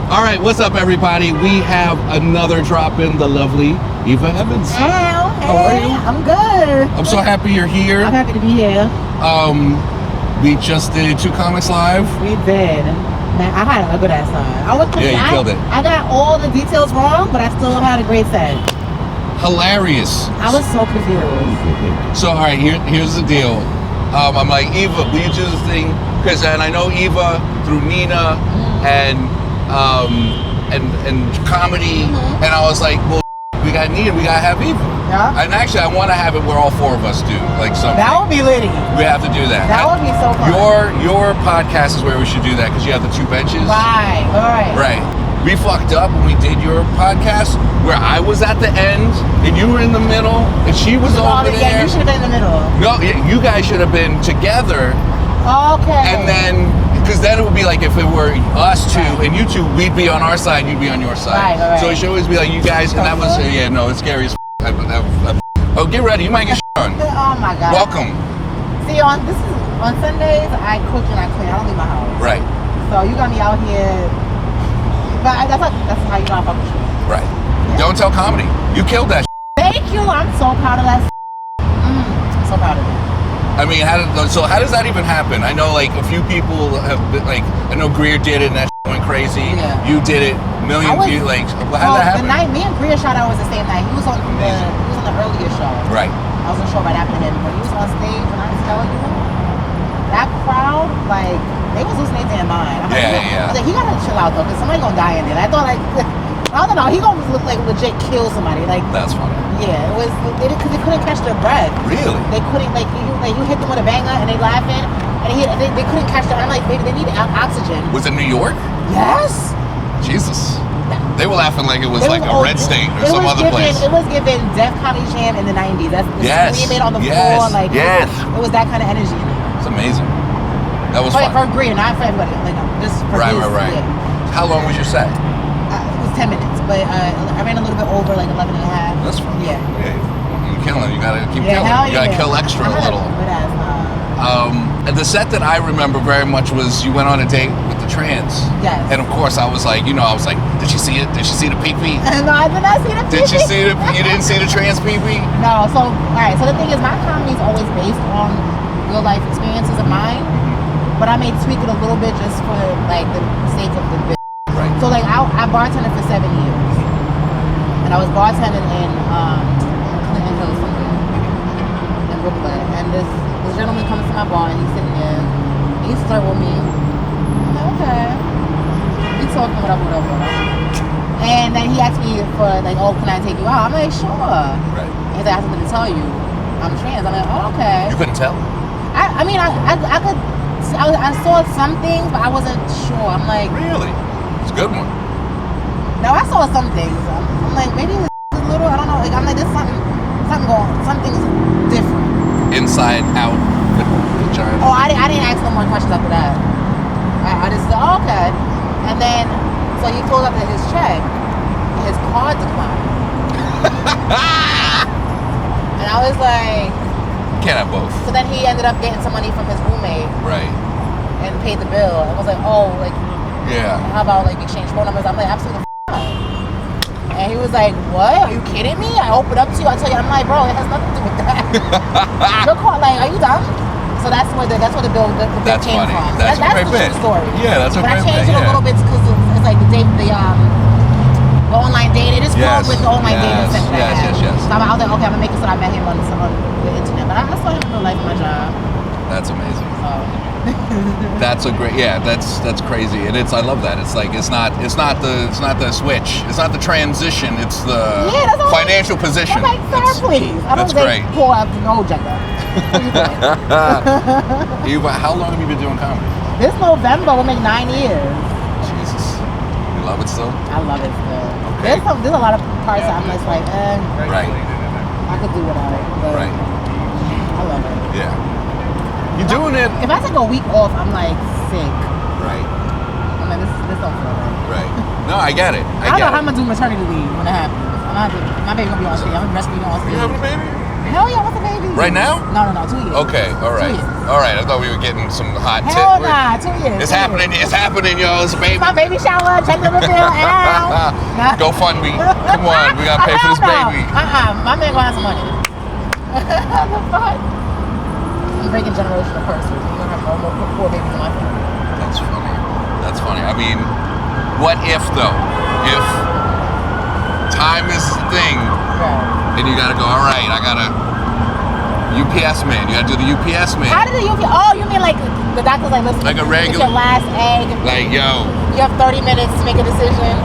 All right, what's up, everybody? We have another drop in, the lovely Eva Evans. Hey, how are you? I'm good. I'm so happy you're here. I'm happy to be here. We just did 2 Comics Live. We did. Man, I had a good ass time. You killed it. I got all the details wrong, but I still had a great set. Hilarious. I was so confused. So, all right, here's the deal. I'm like, Eva, will you do the thing? And I know Eva through Nina and comedy, and I was like, well, we got Nina, we gotta have Eva. Yeah. And actually, I want to have it where all 4 of us do, like something. That would be litty. We have to do that. That would be so fun. Your podcast is where we should do that because you have the 2 benches. Right. Right. We fucked up when we did your podcast where I was at the end and you were in the middle and she was over there. Yeah, you should have been in the middle. No, you guys should have been together. Okay. And then, because then it would be like if it were us 2 and you 2, we'd be on our side, you'd be on your side. Right. So it should always be like you guys, and that was, it's scary as oh, get ready, you might get on. Oh my God. Welcome. See, on Sundays, I cook and I clean. I don't leave my house. Right. So you got me out here. But that's how you know I fuck with you. Right. Yeah. Don't tell comedy. You killed that. Thank you. I'm so proud of that. So proud of it. I mean, how does that even happen? I know like a few people have been, like, I know Greer did it and that went crazy. Yeah. You did it, million views. Like, how did that happen? The night me and Greer shot out was the same night. He was on the earlier show. Right. I was on the show right after him, but he was on stage, and I tell you, that crowd, like, they was losing their damn mind. I'm yeah. Like, he gotta chill out though, cause somebody gonna die in there. I thought like, I don't know, he gonna look like legit kill somebody. Like, that's funny. Yeah, it was because they couldn't catch their breath. Really? They couldn't you hit them with a banger and they laughing, and they couldn't catch their. I'm like, baby, they need oxygen. Was it New York? Yes. Jesus. They were laughing like it was like a Red State or some other place. It was given Def Comedy Jam in the 90s. That's screaming on the floor, like it was that kind of energy in it. It's amazing. That was fun. For Greer, not for everybody. Like just for right. Yeah. How long was your set? It was 10 minutes, but I ran a little bit over, like 11 and a half. That's fun. Yeah. You're killing. You gotta keep killing. You gotta kill extra a little. And the set that I remember very much was you went on a date with the trans. Yes. And of course I was like, did she see it? Did she see the pee-pee? No, I did not see the pee-pee. Did you see you didn't see the trans pee-pee? No, so, alright, so the thing is my comedy is always based on real life experiences of mine, but I may tweak it a little bit just for like the sake of the bit. Right. So like I bartended for 7 years. And I was bartending in Clinton Hills somewhere in Brooklyn. And this gentleman comes to my bar and he's sitting there and he's flirting with me. I'm like, okay. He's talking whatever. And then he asked me for like, oh, can I take you out? I'm like, sure. Right. He's like, I have something to tell you. I'm trans. I'm like, oh, okay. You couldn't tell? I mean, I saw some things, but I wasn't sure. I'm like, really? It's a good one. No, I saw some things. I'm like, maybe it's a little, I don't know. Like, I'm like, there's something's different. Inside, out, vagina. Oh, I didn't ask no more questions after that. I just said, oh, okay. And then, so he pulled up his check, and his card declined. And I was like, can't have both. So then he ended up getting some money from his roommate. Right. And paid the bill. I was like, oh, like, yeah. How about like exchange phone numbers? I'm like, absolutely fine. And he was like, what? Are you kidding me? I open up to you. I tell you, I'm like, bro, it has nothing to do with that. You're caught, like, are you dumb? So that's where the bill came funny. from. That's a great bit. Story. Yeah, that's a great bit. But I changed it a little bit because it's like the online dating. It is fun with the online dating section. Yes. So I was like, okay, I'm gonna make it so that I met him on the internet. But I saw him in real life in my job. That's amazing. So. That's a great, that's crazy, and I love that. It's like it's not the switch, it's not the transition, it's the financial position. I'm like, sir, please. I don't say pull out no gender. Eva, how long have you been doing comedy? This November will make 9 years. Jesus, you love it still? I love it still. Okay. There's a lot of parts that I'm just like, right. I could do without it. But right. I love it. Yeah. You're doing it. If I take a week off, I'm like sick. Right. I'm like, this don't feel right. Right. No, I get it. I don't know how I'm gonna do maternity leave when it happens. My baby gonna be on stage. I'm gonna breastfeed on stage. You having a baby? Hell yeah, what's a baby? Right now? No, 2 years. Okay, all right. 2 years. All right, I thought we were getting some hot tip. Hell nah, 2 years. It's 2 happening, years. it's happening, yo. It's a baby. My baby shower, check the bill, ow. Go fund me. Come on, we gotta pay for this baby. My man gonna have some money. The fuck? I'm breaking generational curses. You're gonna have no more poor babies in my family. That's funny. That's funny. I mean, what if though? If time is the thing, then you gotta go, all right, I gotta UPS man. You gotta do the UPS man. How did the UPS? Oh, you mean like the doctor's like, listen, like a regular, it's your last egg. Like, yo. You have 30 minutes to make a decision.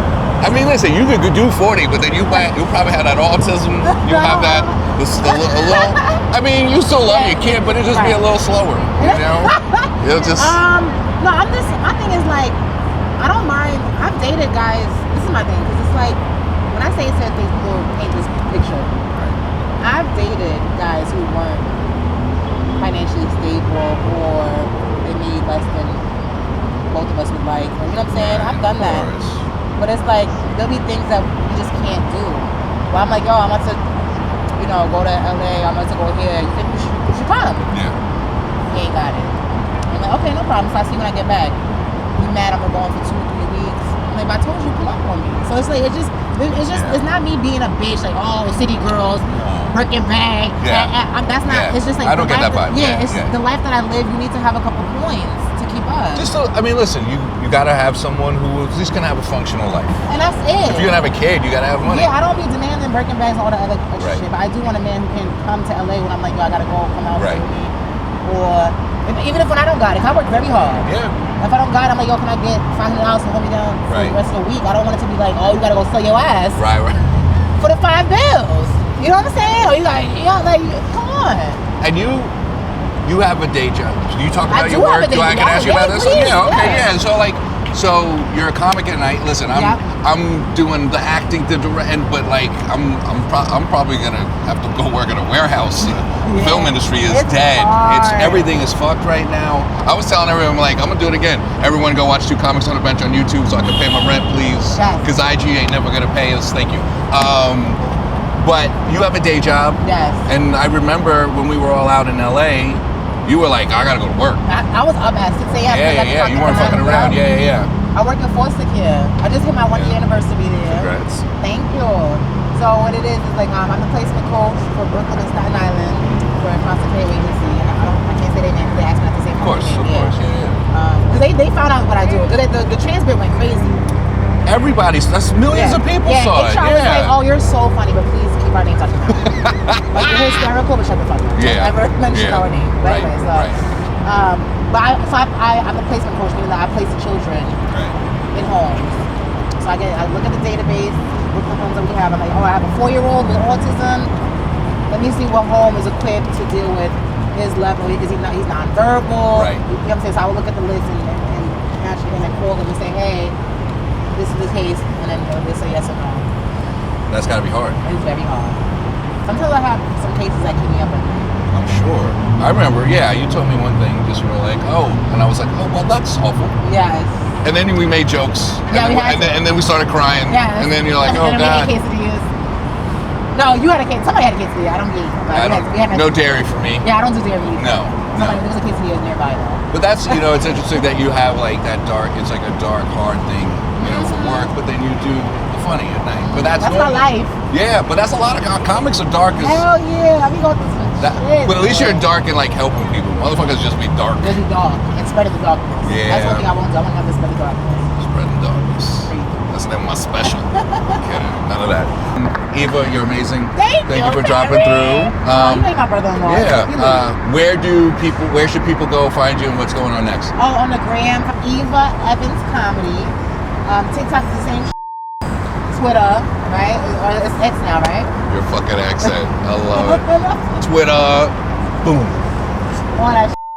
I mean, listen, you could do 40, but then you'll probably have that autism. You have that, a little, I mean, you still love your kid, but it'll just be a little slower, you know? It'll just. No, my thing is like, I don't mind. I've dated guys. This is my thing, because it's like, when I say certain things, people paint this picture. I've dated guys who weren't financially stable or they made less than both of us would like. You know what I'm saying? I've done that. But it's like, there'll be things that you just can't do. Well, I'm like, yo, I'm about to, go to LA. I'm about to go here. You should come. Yeah. He ain't got it. I'm like, okay, no problem. So I see you when I get back. You mad? I'm gonna go on for 2 or 3 weeks. I'm like, but I told you, pull up on me. So it's like, it's not me being a bitch. Like, oh, city girls, Birkin bag. Yeah. That's not. Yeah. It's just like I don't get that vibe. It's the life that I live. You need to have a couple points to keep up. I mean, listen, you gotta have someone who at least gonna have a functional life. And that's it. If you're gonna have a kid, you gotta have money. Yeah, I don't be demanding Birkin bags and all the other extra shit. But I do want a man who can come to LA when I'm like, yo, I gotta go, come out with me. Or even if when I don't got it, 'cause I work very hard. Yeah. If I don't got it, I'm like, yo, can I get $500 to hold me down for the rest of the week? I don't want it to be like, oh, you gotta go sell your ass. Right. For the 5 bills. You know what I'm saying? Or you like, come on. And you have a day job. You talk about your work. Do I can ask you about this? Please, yeah. Okay. Yeah. So you're a comic at night. Listen, I'm doing the acting, but like I'm probably gonna have to go work in a warehouse. The film industry is dead. Hard. Everything is fucked right now. I was telling everyone, like, I'm gonna do it again. Everyone go watch 2 Comics on the Bench on YouTube so I can pay my rent, please. Because IG ain't never gonna pay us. Thank you. But you have a day job. Yes. And I remember when we were all out in LA. You were like, I gotta go to work. I was up at 6 a.m. Yeah. You weren't fucking around. Yeah. I work in foster care. I just hit my 1-year anniversary there. Congrats. Thank you. So what it is like, I'm the placement coach for Brooklyn and Staten Island for a foster care agency. I can't say their name because they asked me not to say my name. Of course, yeah. Because they found out what I do. The transcript went crazy. That's millions of people saw it. HR was like, oh, you're so funny, but please keep our names out your mouth. Like, you're hysterical, but shut the fuck up. Yeah. Never mention our name. But Right. anyway, I'm the placement coach, meaning that I place the children in homes. So I look at the database, look at the homes that we have. I'm like, oh, I have a 4-year-old with autism. Let me see what home is equipped to deal with his level. He's nonverbal. Right. You know what I'm saying? So I would look at the list and actually call them and say, hey, this is the case, and then they say yes or no. That's gotta be hard. It's very hard. Sometimes I have some cases that keep me up at night. I'm sure. I remember, you told me one thing, just real like, and I was like, oh, well, that's awful. Yes. And then we made jokes. And then we started crying. Yes. And then you're like, oh, God. No, you had a case. Somebody had a quesadilla. I don't eat. No dairy for me. Yeah, I don't do dairy either. No. There was a quesadilla nearby though. But that's, it's interesting that you have like that it's like a dark, hard thing, for work, but then you do the funny at night. But that's my life. Yeah, but that's a lot of comics are dark. Hell yeah, I be going through some shit. But at least you're dark and like helping people. Motherfuckers just be dark. Just be dark and spreading the darkness. Yeah. That's one thing I won't do. I won't have to spread the darkness. Spreading darkness. That's never my special. Kidding. None of that. Eva, you're amazing. Thank you for dropping through. You ain't my brother-in-law. Yeah. Where should people go find you and what's going on next? Oh, on the gram, Eva Evans Comedy. TikTok is the same. Twitter, right? Or it's X now, right? Your fucking accent. I love it. Twitter. Boom. All that